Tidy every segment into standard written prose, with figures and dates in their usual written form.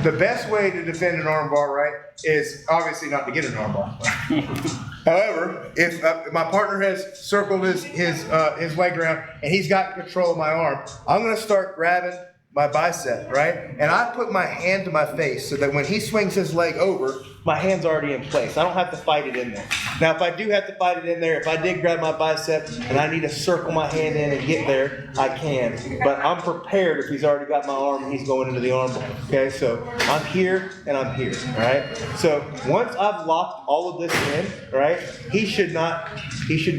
The best way to defend an armbar, right, is obviously not to get an armbar. However, if my partner has circled his leg around and he's got control of my arm, I'm going to start grabbing my bicep, right? And I put my hand to my face so that when he swings his leg over, my hand's already in place. I don't have to fight it in there. Now, if I do have to fight it in there, if I did grab my bicep and I need to circle my hand in and get there, I can. But I'm prepared if he's already got my arm and he's going into the arm bar, okay? So I'm here and I'm here, all right? So once I've locked all of this in, right, he should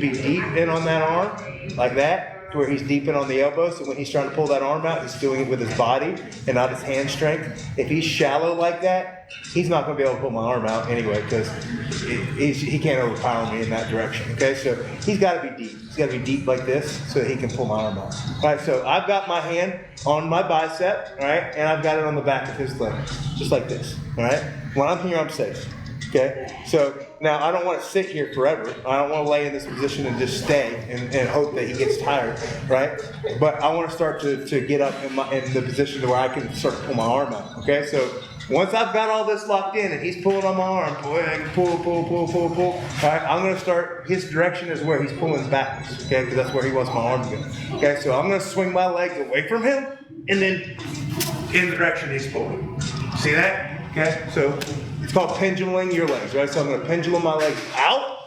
be deep in on that arm, like that, to where he's deep in on the elbow, so when he's trying to pull that arm out, he's doing it with his body and not his hand strength. If he's shallow like that, he's not going to be able to pull my arm out anyway, because he can't overpower me in that direction, okay? So he's got to be deep. He's got to be deep like this so that he can pull my arm out. All right, so I've got my hand on my bicep, all right, and I've got it on the back of his leg, just like this, all right? When I'm here, I'm safe. Okay, so now I don't want to sit here forever. I don't want to lay in this position and just stay and hope that he gets tired, right? But I want to start to get up in the position to where I can start to pull my arm out. Okay, so once I've got all this locked in and he's pulling on my arm, pull. All right, I'm going to start. His direction is where he's pulling backwards. Okay, because that's where he wants my arm to go. Okay, so I'm going to swing my legs away from him and then in the direction he's pulling. See that? Okay, so it's called penduluming your legs, right? So I'm going to pendulum my legs out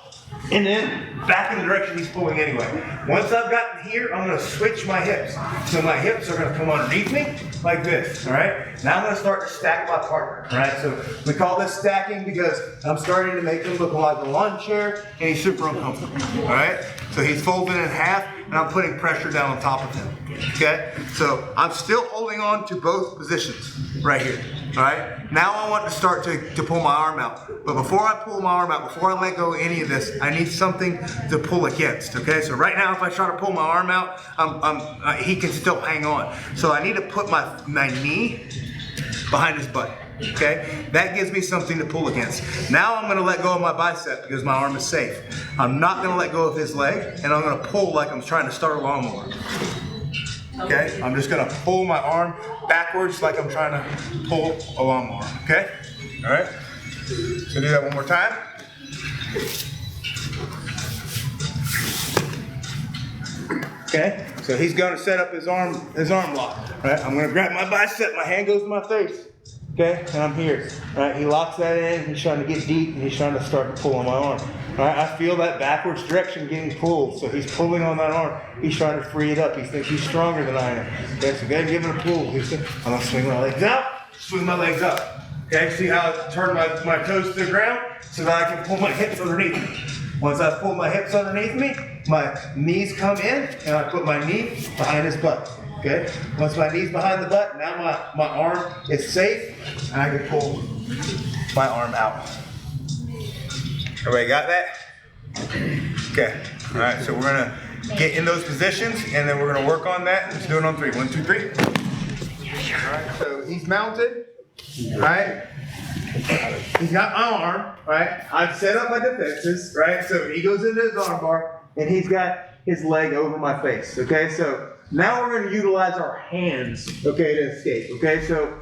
and then back in the direction he's pulling anyway. Once I've gotten here, I'm going to switch my hips. So my hips are going to come underneath me like this, all right? Now I'm going to start to stack my partner, all right? So we call this stacking because I'm starting to make him look like a lawn chair and he's super uncomfortable, all right? So he's folded in half and I'm putting pressure down on top of him, okay? So I'm still holding on to both positions right here. All right, now I want to start to pull my arm out. But before I pull my arm out, before I let go of any of this, I need something to pull against, okay? So right now, if I try to pull my arm out, he can still hang on. So I need to put my knee behind his butt, okay? That gives me something to pull against. Now I'm gonna let go of my bicep because my arm is safe. I'm not gonna let go of his leg, and I'm gonna pull like I'm trying to start a lawnmower. Okay, I'm just gonna pull my arm backwards like I'm trying to pull a lawnmower, okay? All right, so do that one more time. Okay, so he's gonna set up his arm lock. All right, I'm gonna grab my bicep, my hand goes to my face, okay, and I'm here. All right, he locks that in, he's trying to get deep, and he's trying to start to pull on my arm. All right, I feel that backwards direction getting pulled, so he's pulling on that arm. He's trying to free it up. He thinks he's stronger than I am. Okay, so go ahead and give it a pull. I'm gonna swing my legs out, swing my legs up. Okay, see how I turn my toes to the ground so that I can pull my hips underneath me. Once I've pulled my hips underneath me, my knees come in, and I put my knee behind his butt. Okay, once my knee's behind the butt, now my arm is safe, and I can pull my arm out. Everybody got that? Okay. All right, so we're going to get in those positions, and then we're going to work on that. Let's do it on 3. 1, 2, 3. All right, so he's mounted, right? He's got my arm, right? I've set up my defenses, right? So he goes into his arm bar, and he's got his leg over my face, okay? So now we're going to utilize our hands, okay, to escape, okay? So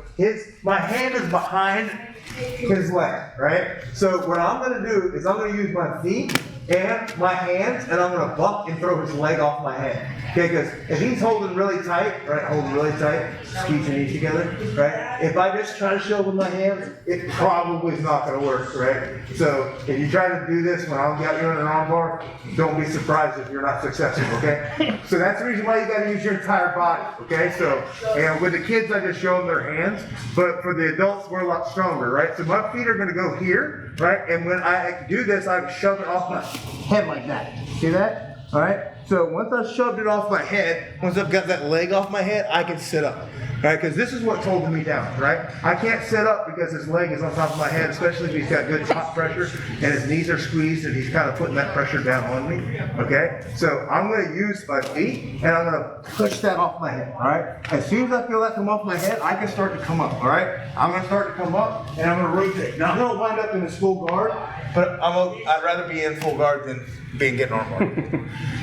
my hand is behind his leg, right? So what I'm going to do is I'm going to use my feet and my hands, and I'm going to buck and throw his leg off my head. Okay, because if he's holding really tight, right, holding really tight, squeeze your knees together, right? If I just try to show with my hands, it probably is not going to work, right? So if you try to do this when I'll get you in an arm bar, don't be surprised if you're not successful, okay? So that's the reason why you got to use your entire body, okay? So, and with the kids, I just show them their hands, but for the adults, we're a lot stronger, right? So my feet are going to go here, right? And when I do this, I shove it off my head like that. See that? All right? So once I've shoved it off my head, once I've got that leg off my head, I can sit up. Right? Because this is what's holding me down, right? I can't sit up because his leg is on top of my head, especially if he's got good top pressure and his knees are squeezed and he's kind of putting that pressure down on me. Okay? So I'm going to use my feet and I'm going to push that off my head. All right? As soon as I feel that come off my head, I can start to come up. All right? I'm going to start to come up and I'm going to rotate. Now I'm going to wind up in this full guard, but I'd rather be in full guard than getting arm bar.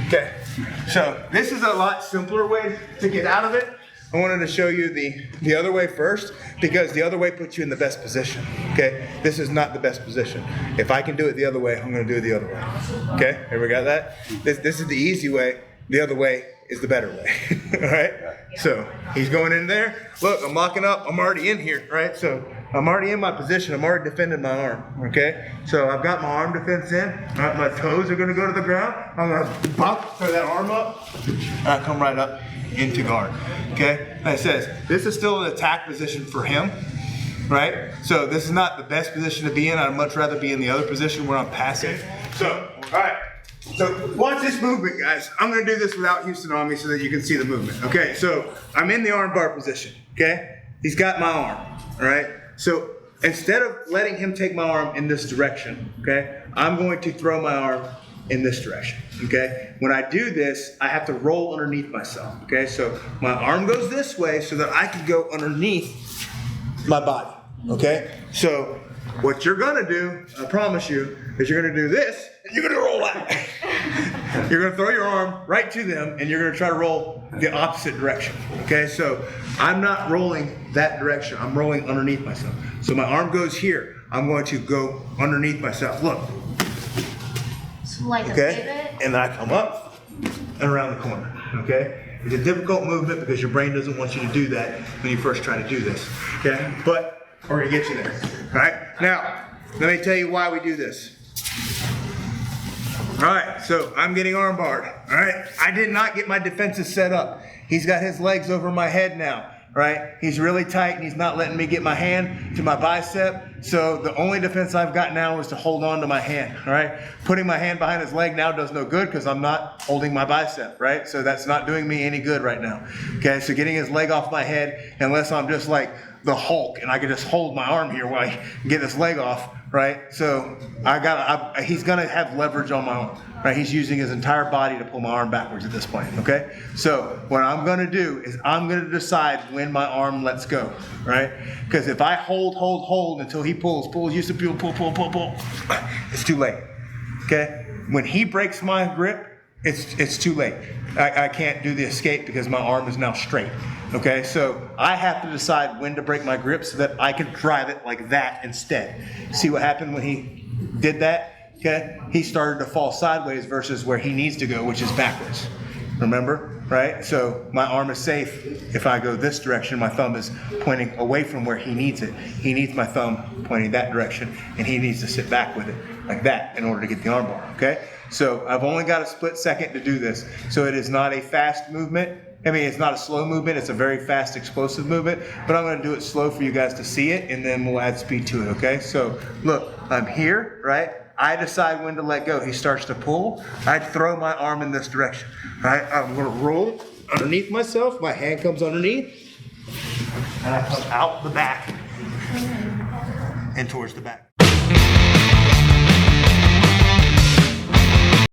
Okay, so this is a lot simpler way to get out of it. I wanted to show you the other way first, because the other way puts you in the best position, okay? This is not the best position. If I can do it the other way, I'm gonna do it the other way, okay? Everybody got that? This is the easy way. The other way is the better way, all right? So he's going in there. Look, I'm locking up. I'm already in here, right? So I'm already in my position. I'm already defending my arm, okay? So I've got my arm defense in. My toes are gonna go to the ground. I'm gonna bump, throw that arm up, and I come right up into guard, okay? And it says, this is still an attack position for him, right? So this is not the best position to be in. I'd much rather be in the other position where I'm passing. So, all right. So watch this movement, guys. I'm gonna do this without Houston on me so that you can see the movement, okay? So I'm in the armbar position, okay? He's got my arm, all right? So instead of letting him take my arm in this direction, okay, I'm going to throw my arm in this direction, okay? When I do this, I have to roll underneath myself, okay? So my arm goes this way so that I can go underneath my body, okay? So what you're gonna do, I promise you, is you're gonna do this, and you're gonna roll out. You're gonna throw your arm right to them, and you're gonna try to roll the opposite direction, okay? So I'm not rolling that direction, I'm rolling underneath myself. So my arm goes here, I'm going to go underneath myself, look. Like okay, and then I come up and around the corner, okay? It's a difficult movement because your brain doesn't want you to do that when you first try to do this, okay? But we're gonna get you there, all right? Now, let me tell you why we do this. All right, so I'm getting arm barred, all right? I did not get my defenses set up. He's got his legs over my head now, right? He's really tight and he's not letting me get my hand to my bicep. So the only defense I've got now is to hold on to my hand, all right? Putting my hand behind his leg now does no good because I'm not holding my bicep, right? So that's not doing me any good right now, okay? So getting his leg off my head, unless I'm just like the Hulk and I can just hold my arm here while I get this leg off, right? So he's gonna have leverage on my arm, right? He's using his entire body to pull my arm backwards at this point, okay? So what I'm gonna do is I'm gonna decide when my arm lets go, right? Because if I hold until he pulls, used to pull, it's too late, okay? When he breaks my grip, it's too late. I can't do the escape because my arm is now straight, okay? So I have to decide when to break my grip so that I can drive it like that instead. See what happened when he did that, okay? He started to fall sideways versus where he needs to go, which is backwards, remember? Right? So my arm is safe if I go this direction. My thumb is pointing away from where he needs it. He needs my thumb pointing that direction, and he needs to sit back with it like that in order to get the arm bar, okay? So I've only got a split second to do this. So it is not a fast movement. I mean, it's not a slow movement. It's a very fast, explosive movement, but I'm gonna do it slow for you guys to see it, and then we'll add speed to it, okay? So look, I'm here, right? I decide when to let go. He starts to pull. I throw my arm in this direction, right? I'm gonna roll underneath myself. My hand comes underneath, and I come out the back and towards the back.